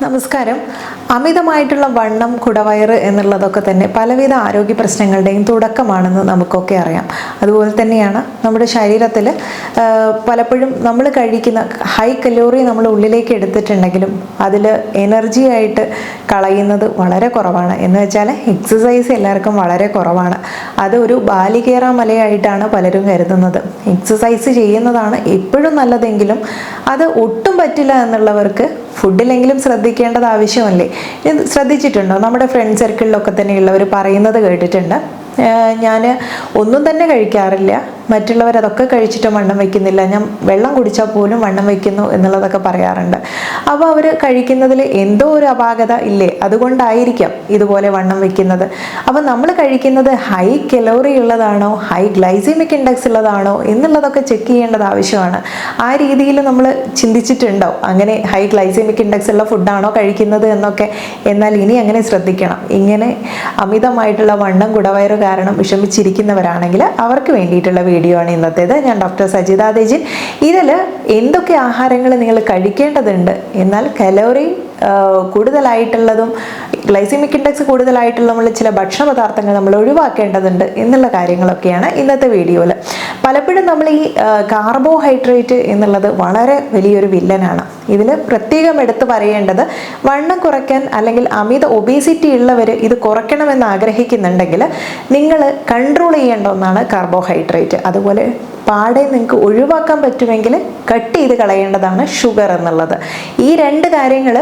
നമസ്കാരം. അമിതമായിട്ടുള്ള വണ്ണം, കുടവയറ് എന്നുള്ളതൊക്കെ തന്നെ പലവിധ ആരോഗ്യ പ്രശ്നങ്ങളുടെയും തുടക്കമാണെന്ന് നമുക്കൊക്കെ അറിയാം. അതുപോലെ തന്നെയാണ് നമ്മുടെ ശരീരത്തിൽ പലപ്പോഴും നമ്മൾ കഴിക്കുന്ന ഹൈ കലോറി നമ്മൾ ഉള്ളിലേക്ക് എടുത്തിട്ടുണ്ടെങ്കിലും അതിൽ എനർജി ആയിട്ട് കളയുന്നത് വളരെ കുറവാണ്. എന്ന് വെച്ചാൽ എക്സസൈസ് എല്ലാവർക്കും വളരെ കുറവാണ്. അത് ഒരു ബാലികേറ മലയായിട്ടാണ് പലരും കരുതുന്നത്. എക്സസൈസ് ചെയ്യുന്നതാണ് എപ്പോഴും നല്ലതെങ്കിലും അത് ഒട്ടും പറ്റില്ല എന്നുള്ളവർക്ക് ഫുഡിലെങ്കിലും ശ്രദ്ധിക്കേണ്ടത് ആവശ്യമല്ലേ? ഇത് ശ്രദ്ധിച്ചിട്ടുണ്ടോ? നമ്മുടെ ഫ്രണ്ട് സർക്കിളിലൊക്കെ തന്നെയുള്ളവർ പറയുന്നത് കേട്ടിട്ടുണ്ട്, ഞാൻ ഒന്നും തന്നെ കഴിക്കാറില്ല, മറ്റുള്ളവരതൊക്കെ കഴിച്ചിട്ട് വണ്ണം വയ്ക്കുന്നില്ല, ഞാൻ വെള്ളം കുടിച്ചാൽ പോലും വണ്ണം വയ്ക്കുന്നു എന്നുള്ളതൊക്കെ പറയാറുണ്ട്. അപ്പോൾ അവർ കഴിക്കുന്നതിൽ എന്തോ ഒരു അപാകത ഇല്ലേ, അതുകൊണ്ടായിരിക്കാം ഇതുപോലെ വണ്ണം വയ്ക്കുന്നത്. അപ്പോൾ നമ്മൾ കഴിക്കുന്നത് ഹൈ കലോറി ഉള്ളതാണോ, ഹൈ ഗ്ലൈസീമിക് ഇൻഡെക്സ് ഉള്ളതാണോ എന്നുള്ളതൊക്കെ ചെക്ക് ചെയ്യേണ്ടത് ആവശ്യമാണ്. ആ രീതിയിൽ നമ്മൾ ചിന്തിച്ചിട്ടുണ്ടോ അങ്ങനെ ഹൈ ഗ്ലൈസീമിക് ഇൻഡെക്സ് ഉള്ള ഫുഡാണോ കഴിക്കുന്നത് എന്നൊക്കെ? എന്നാൽ ഇനി അങ്ങനെ ശ്രദ്ധിക്കണം. ഇങ്ങനെ അമിതമായിട്ടുള്ള വണ്ണം, കുടവയറ് കാരണം വിഷമിച്ചിരിക്കുന്നവരാണെങ്കിൽ അവർക്ക് വേണ്ടിയിട്ടുള്ള വീഡിയോ ആണ് ഇന്നത്തേത്. ഞാൻ ഡോക്ടർ സജിത തേജിൻ. ഇതിൽ എന്തൊക്കെ ആഹാരങ്ങൾ നിങ്ങൾ കഴിക്കേണ്ടതുണ്ട്, എന്നാൽ കലോറി കൂടുതലായിട്ടുള്ളതും ഗ്ലൈസീമിക് ഇൻഡെക്സ് കൂടുതലായിട്ടുള്ള ചില ഭക്ഷണ പദാർത്ഥങ്ങൾ നമ്മൾ ഒഴിവാക്കേണ്ടതുണ്ട് എന്നുള്ള കാര്യങ്ങളൊക്കെയാണ് ഇന്നത്തെ വീഡിയോയിൽ. പലപ്പോഴും നമ്മൾ ഈ കാർബോഹൈഡ്രേറ്റ് എന്നുള്ളത് വളരെ വലിയൊരു വില്ലനാണ്. ഇതിൽ പ്രത്യേകം എടുത്തു പറയേണ്ടത്, വണ്ണം കുറയ്ക്കാൻ അല്ലെങ്കിൽ അമിത ഒബേസിറ്റി ഉള്ളവർ ഇത് കുറയ്ക്കണമെന്ന് ആഗ്രഹിക്കുന്നുണ്ടെങ്കിൽ നിങ്ങൾ കൺട്രോൾ ചെയ്യേണ്ട ഒന്നാണ് കാർബോഹൈഡ്രേറ്റ്. അതുപോലെ പാടെ നിങ്ങൾക്ക് ഒഴിവാക്കാൻ പറ്റുമെങ്കിൽ കട്ട് ചെയ്ത് കളയേണ്ടതാണ് ഷുഗർ എന്നുള്ളത്. ഈ രണ്ട് കാര്യങ്ങൾ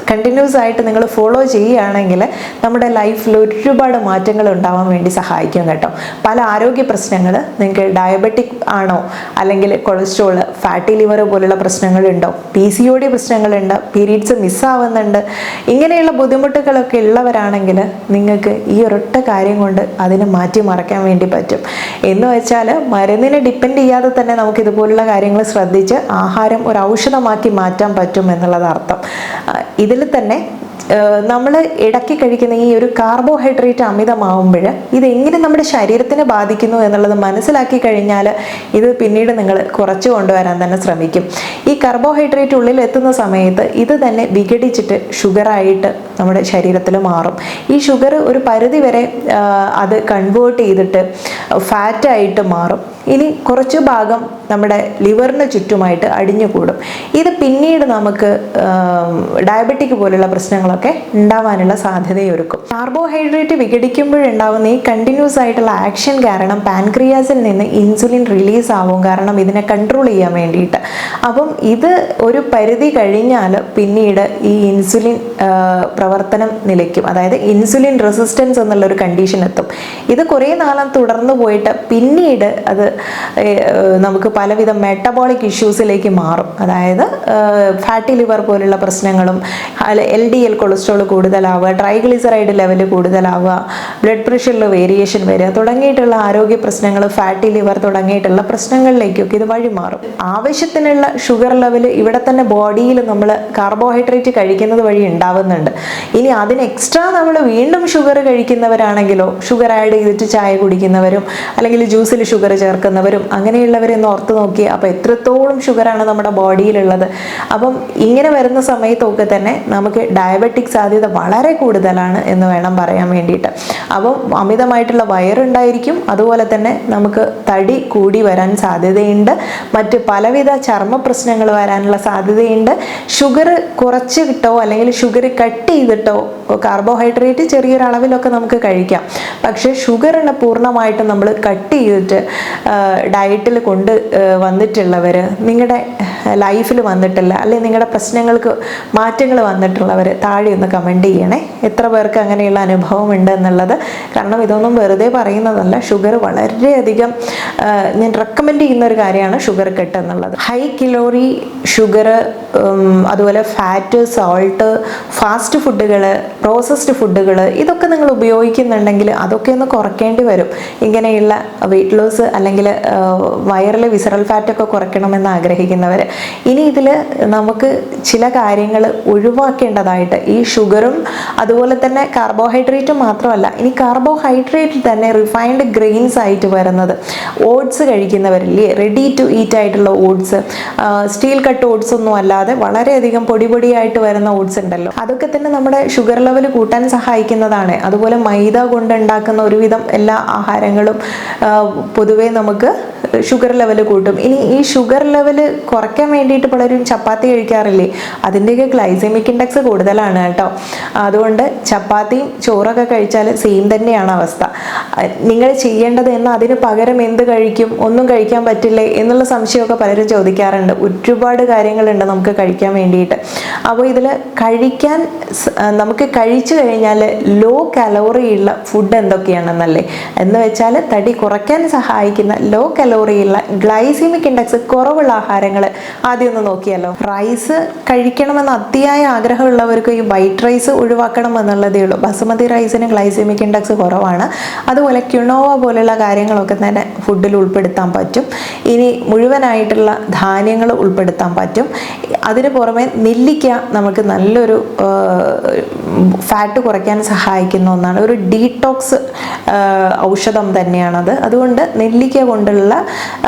കണ്ടിന്യൂസ് ആയിട്ട് നിങ്ങൾ ഫോളോ ചെയ്യുകയാണെങ്കിൽ നമ്മുടെ ലൈഫിൽ ഒരുപാട് മാറ്റങ്ങൾ ഉണ്ടാവാൻ വേണ്ടി സഹായിക്കും കേട്ടോ. പല ആരോഗ്യ പ്രശ്നങ്ങൾ, നിങ്ങൾക്ക് ഡയബറ്റിക് ആണോ, അല്ലെങ്കിൽ കൊളസ്ട്രോൾ, ഫാറ്റി ലിവർ പോലുള്ള പ്രശ്നങ്ങളുണ്ടോ, PCOD പ്രശ്നങ്ങളുണ്ട്, പീരീഡ്സ് മിസ്സാവുന്നുണ്ട്, ഇങ്ങനെയുള്ള ബുദ്ധിമുട്ടുകളൊക്കെ ഉള്ളവരാണെങ്കിൽ നിങ്ങൾക്ക് ഈ ഒരൊറ്റ കാര്യം കൊണ്ട് അതിനെ മാറ്റി മറയ്ക്കാൻ വേണ്ടി പറ്റും. എന്ന് വെച്ചാൽ മരുന്നിനെ ഡിപ്പെൻഡ് ചെയ്യാതെ തന്നെ നമുക്ക് ഇതുപോലുള്ള കാര്യങ്ങൾ ശ്രദ്ധിച്ച് ആഹാരം ഒരു ഔഷധമാക്കി മാറ്റാൻ പറ്റും എന്നുള്ളത് അർത്ഥം. ഇതിൽ തന്നെ നമ്മൾ ഇടയ്ക്ക് കഴിക്കുന്ന ഈ ഒരു കാർബോഹൈഡ്രേറ്റ് അമിതമാവുമ്പോൾ ഇതെങ്ങനെ നമ്മുടെ ശരീരത്തിനെ ബാധിക്കുന്നു എന്നുള്ളത് മനസ്സിലാക്കി കഴിഞ്ഞാൽ ഇത് പിന്നീട് നിങ്ങൾ കുറച്ച് കൊണ്ടുവരാൻ തന്നെ ശ്രമിക്കും. ഈ കാർബോഹൈഡ്രേറ്റ് ഉള്ളിൽ എത്തുന്ന സമയത്ത് ഇത് തന്നെ വിഘടിച്ചിട്ട് ഷുഗറായിട്ട് നമ്മുടെ ശരീരത്തിൽ മാറും. ഈ ഷുഗർ ഒരു പരിധി വരെ അത് കൺവേർട്ട് ചെയ്തിട്ട് ഫാറ്റായിട്ട് മാറും. ഇനി കുറച്ച് ഭാഗം നമ്മുടെ ലിവറിന് ചുറ്റുമായിട്ട് അടിഞ്ഞുകൂടും. ഇത് പിന്നീട് നമുക്ക് ഡയബറ്റിക് പോലുള്ള പ്രശ്നങ്ങളൊക്കെ ഉണ്ടാവാനുള്ള സാധ്യതയൊരുക്കും. കാർബോഹൈഡ്രേറ്റ് വിഘടിക്കുമ്പോഴുണ്ടാവുന്ന ഈ കണ്ടിന്യൂസ് ആയിട്ടുള്ള ആക്ഷൻ കാരണം പാൻക്രിയാസിൽ നിന്ന് ഇൻസുലിൻ റിലീസ് ആവും, കാരണം ഇതിനെ കൺട്രോൾ ചെയ്യാൻ വേണ്ടിയിട്ട്. അപ്പം ഇത് ഒരു പരിധി കഴിഞ്ഞാൽ പിന്നീട് ഈ ഇൻസുലിൻ പ്രവർത്തനം നിലയ്ക്കും. അതായത് ഇൻസുലിൻ റെസിസ്റ്റൻസ് എന്നുള്ളൊരു കണ്ടീഷൻ എത്തും. ഇത് കുറേ നാളം തുടർന്നു പോയിട്ട് പിന്നീട് അത് നമുക്ക് പലവിധ മെറ്റബോളിക് ഇഷ്യൂസിലേക്ക് മാറും. അതായത് ഫാറ്റി ലിവർ പോലുള്ള പ്രശ്നങ്ങളും, LDL കൊളസ്ട്രോൾ കൂടുതലാവുക, ട്രൈഗ്ലിസറൈഡ് ലെവൽ കൂടുതലാവുക, ബ്ലഡ് പ്രഷറിൽ വേരിയേഷൻ വരിക തുടങ്ങിയിട്ടുള്ള ആരോഗ്യ പ്രശ്നങ്ങൾ, ഫാറ്റി ലിവർ തുടങ്ങിയിട്ടുള്ള പ്രശ്നങ്ങളിലേക്കൊക്കെ ഇത് വഴി മാറും. ആവശ്യത്തിനുള്ള ഷുഗർ ലെവൽ ഇവിടെ തന്നെ ബോഡിയിൽ നമ്മൾ കാർബോഹൈഡ്രേറ്റ് കഴിക്കുന്നത് വഴി ഉണ്ടാവുന്നുണ്ട്. ഇനി അതിന് എക്സ്ട്രാ നമ്മൾ വീണ്ടും ഷുഗർ കഴിക്കുന്നവരാണെങ്കിലോ, ഷുഗർ ആഡ് ചെയ്തിട്ട് ചായ കുടിക്കുന്നവരും അല്ലെങ്കിൽ ജ്യൂസിൽ ഷുഗർ ചേർക്കുന്നവരും അങ്ങനെയുള്ളവരെന്ന് ഓർത്ത് നോക്കി. അപ്പോൾ എത്രത്തോളം ഷുഗറാണ് നമ്മുടെ ബോഡിയിലുള്ളത്. അപ്പം ഇങ്ങനെ വരുന്ന സമയത്തൊക്കെ തന്നെ നമുക്ക് ഡയബറ്റിക് സാധ്യത വളരെ കൂടുതലാണ് എന്ന് വേണം പറയാൻ വേണ്ടിയിട്ട്. അപ്പം അമിതമായിട്ടുള്ള വയറുണ്ടായിരിക്കും, അതുപോലെ തന്നെ നമുക്ക് തടി കൂടി വരാൻ സാധ്യതയുണ്ട്, മറ്റ് പലവിധ ചർമ്മ പ്രശ്നങ്ങൾ വരാനുള്ള സാധ്യതയുണ്ട്. ഷുഗർ കുറച്ചിട്ടോ അല്ലെങ്കിൽ ഷുഗർ കട്ട് ചെയ്തിട്ടോ, കാർബോഹൈഡ്രേറ്റ് ചെറിയൊരളവിലൊക്കെ നമുക്ക് കഴിക്കാം, പക്ഷേ ഷുഗറിനെ പൂർണ്ണമായിട്ടും നമ്മൾ കട്ട് ചെയ്തിട്ട് ഡയറ്റിൽ കൊണ്ട് വന്നിട്ടുള്ളവർ, നിങ്ങളുടെ ലൈഫിൽ വന്നിട്ടില്ല അല്ലെങ്കിൽ നിങ്ങളുടെ പ്രശ്നങ്ങൾക്ക് മാറ്റങ്ങൾ വന്നിട്ടുള്ളവർ താഴെ ഒന്ന് കമൻറ്റ് ചെയ്യണേ. എത്ര പേർക്ക് അങ്ങനെയുള്ള അനുഭവം ഉണ്ട് എന്നുള്ളത്. കാരണം ഇതൊന്നും വെറുതെ പറയുന്നതല്ല. ഷുഗർ വളരെയധികം ഞാൻ റെക്കമെൻഡ് ചെയ്യുന്ന ഒരു കാര്യമാണ് ഷുഗർ കട്ട് എന്നുള്ളത്. ഹൈ കലോറി ഷുഗർ, അതുപോലെ ഫാറ്റ്, സോൾട്ട്, ഫാസ്റ്റ് ഫുഡുകൾ, പ്രോസസ്ഡ് ഫുഡുകൾ, ഇതൊക്കെ നിങ്ങൾ ഉപയോഗിക്കുന്നുണ്ടെങ്കിൽ അതൊക്കെ ഒന്ന് കുറയ്ക്കേണ്ടി വരും. ഇങ്ങനെയുള്ള വെയിറ്റ് ലോസ് അല്ലെങ്കിൽ വയറിലെ വിസറൽ ഫാറ്റൊക്കെ കുറയ്ക്കണമെന്ന് ആഗ്രഹിക്കുന്നവർ. ഇനി ഇതിൽ നമുക്ക് ചില കാര്യങ്ങൾ ഒഴിവാക്കേണ്ടതായിട്ട്, ഈ ഷുഗറും അതുപോലെ തന്നെ കാർബോഹൈഡ്രേറ്റും മാത്രമല്ല, ഇനി കാർബോഹൈഡ്രേറ്റ് തന്നെ റിഫൈൻഡ് ഗ്രെയിൻസ് ആയിട്ട് വരുന്നത് ഓട്സ് കഴിക്കുന്നവരില്ലേ, റെഡി ടു ഈറ്റ് ആയിട്ടുള്ള ഓട്സ്, സ്റ്റീൽ കട്ട് ഓട്സ് ഒന്നും അല്ലാതെ വളരെയധികം പൊടിയായിട്ട് വരുന്ന ഓട്സ് ഉണ്ടല്ലോ, അതൊക്കെ തന്നെ നമ്മുടെ ഷുഗർ ലെവൽ കൂട്ടാൻ സഹായിക്കുന്നതാണ്. അതുപോലെ മൈദ കൊണ്ട് ഉണ്ടാക്കുന്ന ഒരുവിധം എല്ലാ ആഹാരങ്ങളും പൊതുവേ നമുക്ക് ഷുഗർ ലെവൽ കൂട്ടും. ഇനി ഈ ഷുഗർ ലെവൽ കുറയ്ക്കാൻ വേണ്ടിയിട്ട് പലരും ചപ്പാത്തി കഴിക്കാറില്ലേ, അതിൻ്റെയൊക്കെ ഗ്ലൈസെമിക് ഇൻഡെക്സ് കൂടുതലാണ് കേട്ടോ. അതുകൊണ്ട് ചപ്പാത്തിയും ചോറൊക്കെ കഴിച്ചാൽ സെയിം തന്നെയാണ് അവസ്ഥ. നിങ്ങൾ ചെയ്യേണ്ടത് എന്നാൽ അതിന് പകരം എന്ത് കഴിക്കും, ഒന്നും കഴിക്കാൻ പറ്റില്ലേ എന്നുള്ള സംശയമൊക്കെ പലരും ചോദിക്കാറുണ്ട്. ഒരുപാട് കാര്യങ്ങളുണ്ട് നമുക്ക് കഴിക്കാൻ വേണ്ടിയിട്ട്. അപ്പോൾ ഇതിൽ കഴിക്കാൻ നമുക്ക് കഴിച്ചു കഴിഞ്ഞാൽ ലോ കലോറി ഉള്ള ഫുഡ് എന്തൊക്കെയാണെന്നല്ലേ, എന്ന് വെച്ചാൽ തടി കുറയ്ക്കാൻ സഹായിക്കുന്ന ലോ കലോറിയുള്ള ഗ്ലൈസെമിക് ഇൻഡെക്സ് കുറവുള്ള ആഹാരങ്ങൾ ആദ്യം ഒന്ന് നോക്കിയല്ലോ. റൈസ് കഴിക്കണമെന്ന് അതിയായ ആഗ്രഹമുള്ളവർക്ക് ഈ വൈറ്റ് റൈസ് ഒഴിവാക്കണം എന്നുള്ളതേ ഉള്ളൂ. ബസുമതി റൈസിന് ഗ്ലൈസെമിക് ഇൻഡെക്സ് കുറവാണ്. അതുപോലെ ക്യുണോവ പോലുള്ള കാര്യങ്ങളൊക്കെ തന്നെ ഫുഡിൽ ഉൾപ്പെടുത്താൻ പറ്റും. ഇനി മുഴുവനായിട്ടുള്ള ധാന്യങ്ങൾ ഉൾപ്പെടുത്താൻ പറ്റും. അതിന് പുറമെ നെല്ലിക്ക നമുക്ക് നല്ലൊരു ഫാറ്റ് കുറയ്ക്കാൻ സഹായിക്കുന്ന ഒന്നാണ്. ഒരു ഡീടോക്സ് ഔഷധം തന്നെയാണത്. അതുകൊണ്ട് നെല്ലിക്ക കൊണ്ടുള്ള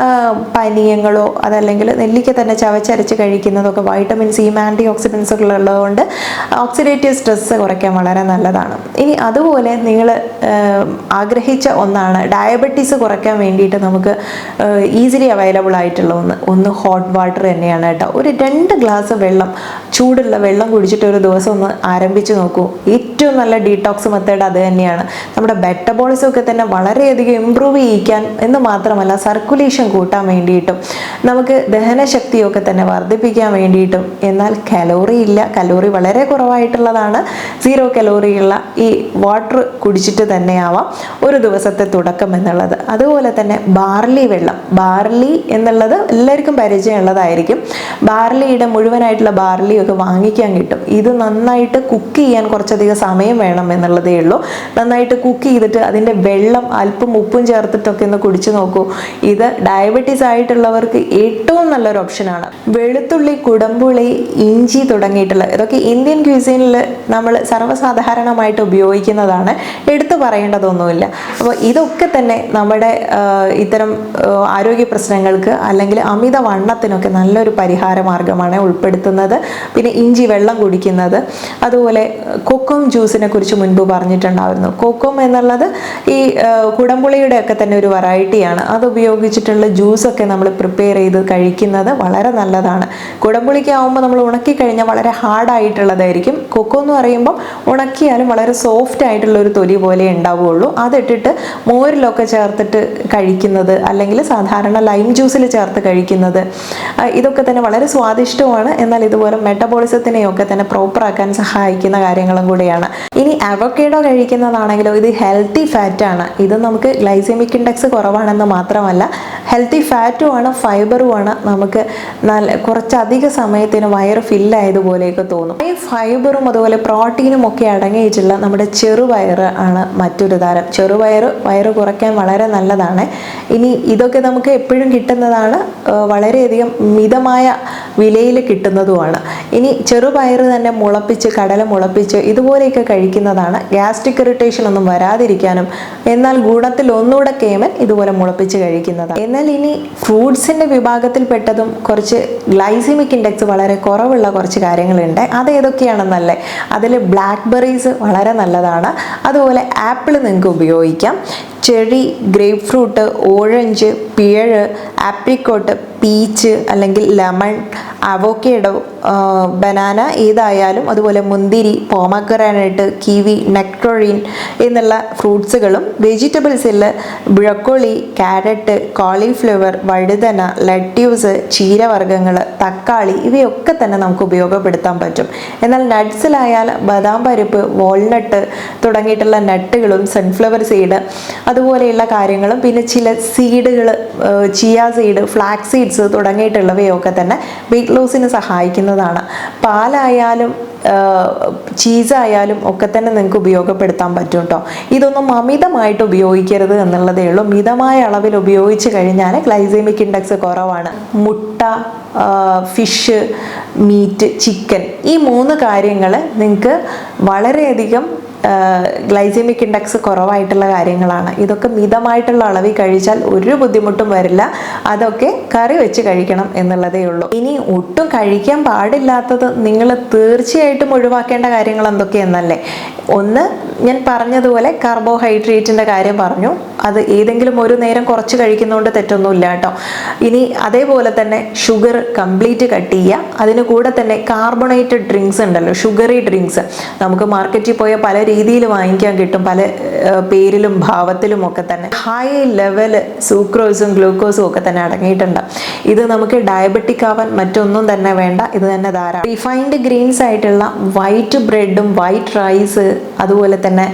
പാനീയങ്ങളോ അതല്ലെങ്കിൽ നെല്ലിക്ക തന്നെ ചവച്ചരച്ച് കഴിക്കുന്നതൊക്കെ വൈറ്റമിൻ സിയും ആൻറ്റി ഓക്സിഡൻസുകൾ ഉള്ളതുകൊണ്ട് ഓക്സിഡേറ്റീവ് സ്ട്രെസ് കുറയ്ക്കാൻ വളരെ നല്ലതാണ്. ഇനി അതുപോലെ നിങ്ങൾ ആഗ്രഹിച്ച ഒന്നാണ് ഡയബറ്റീസ് കുറയ്ക്കാൻ വേണ്ടിയിട്ട് നമുക്ക് ഈസിലി അവൈലബിൾ ആയിട്ടുള്ള ഒന്ന് ഹോട്ട് വാട്ടർ തന്നെയാണ് കേട്ടോ. ഒരു 2 ഗ്ലാസ് വെള്ളം, ചൂടുള്ള വെള്ളം കുടിച്ചിട്ട് ഒരു ദിവസം ഒന്ന് ആരംഭിച്ച് നോക്കൂ. ഏറ്റവും നല്ല ഡീടോക്സ് മെത്തേഡ് അത് തന്നെയാണ്. നമ്മുടെ മെറ്റബോളിസം ഒക്കെ തന്നെ വളരെയധികം ഇമ്പ്രൂവ് ചെയ്യിക്കാൻ എന്ന് മാത്രമല്ല സർക്കുലേഷൻ കൂട്ടാൻ വേണ്ടിയിട്ടും നമുക്ക് ദഹനശക്തിയൊക്കെ തന്നെ വർദ്ധിപ്പിക്കാൻ വേണ്ടിയിട്ടും. എന്നാൽ കലോറി ഇല്ല, കലോറി വളരെ കുറവായിട്ടുള്ളതാണ്. 0 കലോറിയുള്ള ഈ വാട്ടർ കുടിച്ചിട്ട് തന്നെയാവാം ഒരു ദിവസത്തെ തുടക്കം എന്നുള്ളത്. അതുപോലെ തന്നെ ബാർലി വെള്ളം, ബാർലി എന്നുള്ളത് എല്ലാവർക്കും പരിചയമുള്ളതായിരിക്കും. ബാർലിയുടെ മുഴുവനായിട്ടുള്ള ബാർലി ഒക്കെ വാങ്ങിക്കാൻ കിട്ടും. ഇത് നന്നായിട്ട് കുക്ക് ചെയ്യാൻ കുറച്ചധികം സമയം വേണം എന്നുള്ളതേ ഉള്ളൂ. നന്നായിട്ട് കുക്ക് ചെയ്തിട്ട് അതിൻ്റെ വെള്ളം അല്പം ഉപ്പും ചേർത്തിട്ടൊക്കെ ഒന്ന് കുടിച്ചു നോക്കൂ. ഇത് ഡയബറ്റീസ് ആയിട്ടുള്ളവർക്ക് ഏറ്റവും നല്ലൊരു ഓപ്ഷനാണ്. വെളുത്തുള്ളി, കുടംപുളി, ഇഞ്ചി തുടങ്ങിയിട്ടുള്ള ഇതൊക്കെ ഇന്ത്യൻ ക്യൂസീനിൽ നമ്മൾ സർവ്വസാധാരണമായിട്ട് ഉപയോഗിക്കുന്നതാണ്, എടുത്തു പറയേണ്ടതൊന്നുമില്ല. അപ്പോൾ ഇതൊക്കെ തന്നെ നമ്മുടെ ഇത്തരം ആരോഗ്യ പ്രശ്നങ്ങൾക്ക് അല്ലെങ്കിൽ അമിതവണ്ണത്തിനൊക്കെ നല്ലൊരു പരിഹാര മാർഗമാണ് ഉൾപ്പെടുത്തുന്നത്. പിന്നെ ഇഞ്ചി വെള്ളം കുടിക്കുന്നത്, അതുപോലെ കൊക്കോം ജ്യൂസിനെ കുറിച്ച് മുൻപ് പറഞ്ഞിട്ടുണ്ടായിരുന്നു. കൊക്കോം എന്നുള്ളത് ഈ കുടംപുളിയുടെ ഒക്കെ തന്നെ ഒരു വെറൈറ്റിയാണ്. അത് ഉപയോഗിച്ചിട്ടുള്ള ജ്യൂസൊക്കെ നമ്മൾ പ്രിപ്പയർ ചെയ്ത് കഴിക്കുന്നത് വളരെ നല്ലതാണ്. കുടംപുളിക്ക് ആകുമ്പോൾ നമ്മൾ ഉണക്കി കഴിഞ്ഞാൽ വളരെ ഹാർഡായിട്ടുള്ളതായിരിക്കും. കൊക്കോ എന്ന് പറയുമ്പോൾ ഉണക്കിയാലും വളരെ സോഫ്റ്റ് ആയിട്ടുള്ള ഒരു തൊലി പോലെ ഉണ്ടാവുകയുള്ളൂ. അതിട്ടിട്ട് മോരിലൊക്കെ ചേർത്തിട്ട് കഴിക്കുന്നത് അല്ലെങ്കിൽ സാധാരണ ലൈം ജ്യൂസിൽ ചേർത്ത് കഴിക്കുന്നത് ഇതൊക്കെ തന്നെ വളരെ സ്വാദിഷ്ടമാണ്. എന്നാൽ ഇതുപോലെ മെറ്റബോളിസത്തിനെയൊക്കെ തന്നെ പ്രോപ്പറാക്കാൻ സഹായിക്കുന്ന കാര്യങ്ങളും കൂടിയാണ്. ഇനി അവോക്കാഡോ കഴിക്കുന്നതാണെങ്കിലോ ഇത് ഹെൽത്തി ഫാറ്റാണ്. ഇത് നമുക്ക് ഗ്ലൈസെമിക് ഇൻഡെക്സ് കുറവാണെന്ന് മാത്രമല്ല ഹെൽത്തി ഫാറ്റുമാണ്, ഫൈബറുമാണ്. നമുക്ക് കുറച്ചധിക സമയത്തിന് വയറ് ഫില്ലായതുപോലെയൊക്കെ തോന്നും. ഈ ഫൈബറും അതുപോലെ പ്രോട്ടീനും ഒക്കെ അടങ്ങിയിട്ടുള്ള നമ്മുടെ ചെറുപയർ ആണ് മറ്റൊരു താരം. വയറ് കുറയ്ക്കാൻ വളരെ നല്ലതാണ്. ഇനി ഇതൊക്കെ നമുക്ക് എപ്പോഴും കിട്ടുന്നതാണ്, വളരെയധികം മിതമായ വിലയിൽ കിട്ടുന്നതുമാണ്. ഇനി ചെറുപയർ തന്നെ മുളപ്പിച്ച്, കടല മുളപ്പിച്ച് ഇതുപോലെയൊക്കെ കഴിക്കുന്നതാണ് ഗ്യാസ്ട്രിക് ഇറിറ്റേഷൻ ഒന്നും വരാതിരിക്കാനും. എന്നാൽ ഗുണത്തിൽ ഒന്നുകൂടെ കേമൻ ഇതുപോലെ മുളപ്പിച്ച് കഴിക്കുന്നതാണ്. എന്നാൽ ഇനി ഫ്രൂട്ട്സിൻ്റെ വിഭാഗത്തിൽപ്പെട്ടതും കുറച്ച് ഗ്ലൈസെമിക് ഇൻഡെക്സ് വളരെ കുറവുള്ള കുറച്ച് കാര്യങ്ങളുണ്ട്. അത് ഏതൊക്കെയാണെന്നല്ലേ, അതിൽ ബ്ലാക്ക് ബെറീസ് വളരെ നല്ലതാണ്. അതുപോലെ ആപ്പിൾ നിങ്ങൾക്ക് ഉപയോഗിക്കാം. Cherry, grape fruit, orange, pear, apricot, peach അല്ലെങ്കിൽ ലെമൺ, അവോക്കാഡോ, ബനാന ഏതായാലും, അതുപോലെ മുന്തിരി, പോമഗ്രാനൈറ്റ്, കിവി, നെക്ടറിൻ എന്നുള്ള ഫ്രൂട്ട്സുകളും വെജിറ്റബിൾസിൽ ബ്രൊക്കോളി, ക്യാരറ്റ്, കോളിഫ്ലവർ, വഴുതന, ലെറ്റ്യൂസ്, ചീരവർഗ്ഗങ്ങൾ, തക്കാളി ഇവയൊക്കെ തന്നെ നമുക്ക് ഉപയോഗപ്പെടുത്താൻ പറ്റും. എന്നാൽ നട്ട്സിലായാൽ ബദാം പരിപ്പ്, വാൾനട്ട് തുടങ്ങിയിട്ടുള്ള നട്ടുകളും സൺഫ്ലവർ സീഡ് അതുപോലെയുള്ള കാര്യങ്ങളും പിന്നെ ചില സീഡുകൾ, ചിയ സീഡ്, ഫ്ലാക്സ് സീഡ്സ് തുടങ്ങിയിട്ടുള്ളവയൊക്കെ തന്നെ വെയിറ്റ് ലോസിന് സഹായിക്കുന്നതാണ്. പാലായാലും ചീസായാലും ഒക്കെ തന്നെ നിങ്ങൾക്ക് ഉപയോഗപ്പെടുത്താൻ പറ്റും കേട്ടോ. ഇതൊന്നും അമിതമായിട്ട് ഉപയോഗിക്കരുത് എന്നുള്ളതേ ഉള്ളൂ. മിതമായ അളവിൽ ഉപയോഗിച്ച് കഴിഞ്ഞാൽ ഗ്ലൈസെമിക് ഇൻഡെക്സ് കുറവാണ്. മുട്ട, ഫിഷ്, മീറ്റ്, ചിക്കൻ ഈ 3 കാര്യങ്ങൾ നിങ്ങൾക്ക് വളരെയധികം ഗ്ലൈസെമിക് ഇൻഡെക്സ് കുറവായിട്ടുള്ള കാര്യങ്ങളാണ്. ഇതൊക്കെ മിതമായിട്ടുള്ള അളവിൽ കഴിച്ചാൽ ഒരു ബുദ്ധിമുട്ടും വരില്ല. അതൊക്കെ കറി വെച്ച് കഴിക്കണം എന്നുള്ളതേ ഉള്ളൂ. ഇനി ഒട്ടും കഴിക്കാൻ പാടില്ലാത്തത് നിങ്ങൾ തീർച്ചയായിട്ടും ഒഴിവാക്കേണ്ട കാര്യങ്ങൾ എന്തൊക്കെയെന്നല്ലേ? ഒന്ന്, ഞാൻ പറഞ്ഞതുപോലെ കാർബോഹൈഡ്രേറ്റിൻ്റെ കാര്യം പറഞ്ഞു. അത് ഏതെങ്കിലും ഒരു നേരം കുറച്ച് കഴിക്കുന്നതുകൊണ്ട് തെറ്റൊന്നുമില്ല കേട്ടോ. ഇനി അതേപോലെ തന്നെ ഷുഗർ കംപ്ലീറ്റ് കട്ട് ചെയ്യുക. അതിന് കൂടെ തന്നെ കാർബണേറ്റഡ് ഡ്രിങ്ക്സ് ഉണ്ടല്ലോ, ഷുഗറി ഡ്രിങ്ക്സ്, നമുക്ക് മാർക്കറ്റിൽ പോയ പല രീതിയിൽ വാങ്ങിക്കാൻ കിട്ടും, പല പേരിലും ഭാവത്തിലും ഒക്കെ തന്നെ. ഹൈ ലെവൽ സൂക്രോസും ഗ്ലൂക്കോസും ഒക്കെ തന്നെ അടങ്ങിയിട്ടുണ്ട്. ഇത് നമുക്ക് ഡയബറ്റിക് ആവാൻ മറ്റൊന്നും തന്നെ വേണ്ട, ഇത് തന്നെ ധാരാളം. റിഫൈൻഡ് ഗ്രെയിൻസ് ആയിട്ടുള്ള വൈറ്റ് ബ്രെഡും വൈറ്റ് റൈസ്, അതുപോലെ തന്നെ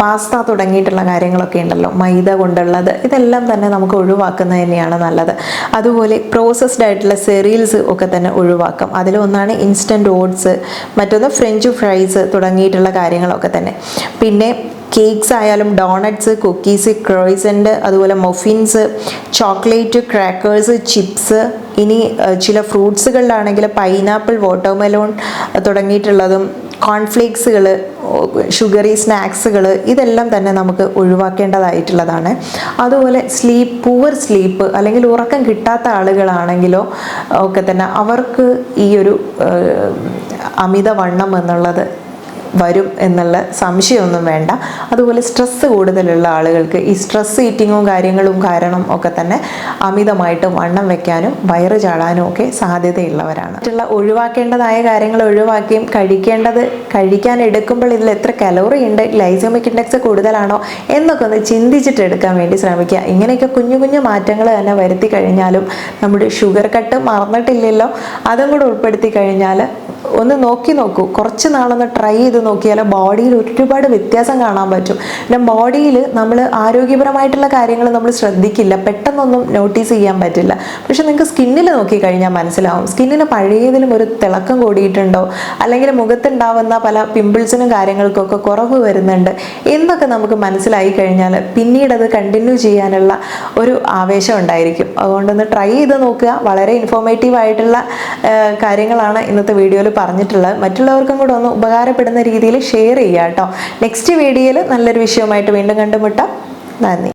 പാസ്ത തുടങ്ങിയിട്ടുള്ള കാര്യങ്ങളൊക്കെ ഉണ്ടല്ലോ, മൈദ കൊണ്ടുള്ളത്, ഇതെല്ലാം തന്നെ നമുക്ക് ഒഴിവാക്കുന്നത് തന്നെയാണ് നല്ലത്. അതുപോലെ പ്രോസസ്ഡ് ആയിട്ടുള്ള സെറീൽസ് ഒക്കെ തന്നെ ഒഴിവാക്കാം. അതിലൊന്നാണ് ഇൻസ്റ്റൻറ്റ് ഓട്സ്, മറ്റൊന്ന് ഫ്രഞ്ച് ഫ്രൈസ് തുടങ്ങിയിട്ടുള്ള കാര്യങ്ങളൊക്കെ തന്നെ. പിന്നെ കേക്ക്സ് ആയാലും ഡോണറ്റ്സ്, കുക്കീസ്, ക്രോയിസൻ്റ്, അതുപോലെ മൊഫിൻസ്, ചോക്ലേറ്റ്, ക്രാക്കേഴ്സ്, ചിപ്സ്. ഇനി ചില ഫ്രൂട്ട്സുകളിലാണെങ്കിൽ പൈനാപ്പിൾ, വാട്ടർമെലോൺ തുടങ്ങിയിട്ടുള്ളതും, കോൺഫ്ലേക്സുകൾ, ഷുഗറി സ്നാക്സുകൾ, ഇതെല്ലാം തന്നെ നമുക്ക് ഒഴിവാക്കേണ്ടതായിട്ടുള്ളതാണ്. അതുപോലെ പുവർ സ്ലീപ്പ് അല്ലെങ്കിൽ ഉറക്കം കിട്ടാത്ത ആളുകളാണെങ്കിലോ ഒക്കെ തന്നെ അവർക്ക് ഈ ഒരു അമിതവണ്ണം എന്നുള്ളത് വരും എന്നുള്ള സംശയമൊന്നും വേണ്ട. അതുപോലെ സ്ട്രെസ്സ് കൂടുതലുള്ള ആളുകൾക്ക് ഈ സ്ട്രെസ് ഈറ്റിങ്ങും കാര്യങ്ങളും കാരണം ഒക്കെ തന്നെ അമിതമായിട്ട് വണ്ണം വെക്കാനും വയറ് ചാടാനും ഒക്കെ സാധ്യതയുള്ളവരാണ്. മറ്റുള്ള ഒഴിവാക്കേണ്ടതായ കാര്യങ്ങൾ ഒഴിവാക്കിയും കഴിക്കാൻ എടുക്കുമ്പോൾ ഇതിൽ എത്ര കലോറി ഉണ്ട്, ഗ്ലൈസെമിക് ഇൻഡെക്സ് കൂടുതലാണോ എന്നൊക്കെ ഒന്ന് ചിന്തിച്ചിട്ട് എടുക്കാൻ വേണ്ടി ശ്രമിക്കുക. ഇങ്ങനെയൊക്കെ കുഞ്ഞു കുഞ്ഞു മാറ്റങ്ങൾ തന്നെ വരുത്തി കഴിഞ്ഞാലും നമ്മുടെ ഷുഗർ കട്ട് മറന്നിട്ടില്ലല്ലോ, അതും കൂടെ ഉൾപ്പെടുത്തി കഴിഞ്ഞാൽ ഒന്ന് നോക്കൂ, കുറച്ച് നാളൊന്ന് ട്രൈ ചെയ്ത് നോക്കിയാൽ ബോഡിയിൽ ഒരുപാട് വ്യത്യാസം കാണാൻ പറ്റും. പിന്നെ ബോഡിയിൽ നമ്മൾ ആരോഗ്യപരമായിട്ടുള്ള കാര്യങ്ങൾ നമ്മൾ ശ്രദ്ധിക്കില്ല, പെട്ടെന്നൊന്നും നോട്ടീസ് ചെയ്യാൻ പറ്റില്ല. പക്ഷെ നിങ്ങൾക്ക് സ്കിന്നിൽ നോക്കിക്കഴിഞ്ഞാൽ മനസ്സിലാവും, സ്കിന്നിന് പഴയതിലും ഒരു തിളക്കം കൂടിയിട്ടുണ്ടോ, അല്ലെങ്കിൽ മുഖത്തുണ്ടാവുന്ന പല പിമ്പിൾസിനും കാര്യങ്ങൾക്കൊക്കെ കുറവ് വരുന്നുണ്ട് എന്നൊക്കെ നമുക്ക് മനസ്സിലായി കഴിഞ്ഞാൽ പിന്നീട് അത് കണ്ടിന്യൂ ചെയ്യാനുള്ള ഒരു ആവേശം ഉണ്ടായിരിക്കും. അതുകൊണ്ടൊന്ന് ട്രൈ ചെയ്ത് നോക്കുക. വളരെ ഇൻഫോർമേറ്റീവ് ആയിട്ടുള്ള കാര്യങ്ങളാണ് ഇന്നത്തെ വീഡിയോയിൽ പറഞ്ഞിട്ടുള്ളത്. മറ്റുള്ളവർക്കും കൂടെ ഒന്ന് ഉപകാരപ്പെടുന്ന രീതിയിൽ ഷെയർ ചെയ്യുക കേട്ടോ. നെക്സ്റ്റ് വീഡിയോയിൽ നല്ലൊരു വിഷയവുമായിട്ട് വീണ്ടും കണ്ടുമുട്ടാം. നന്ദി.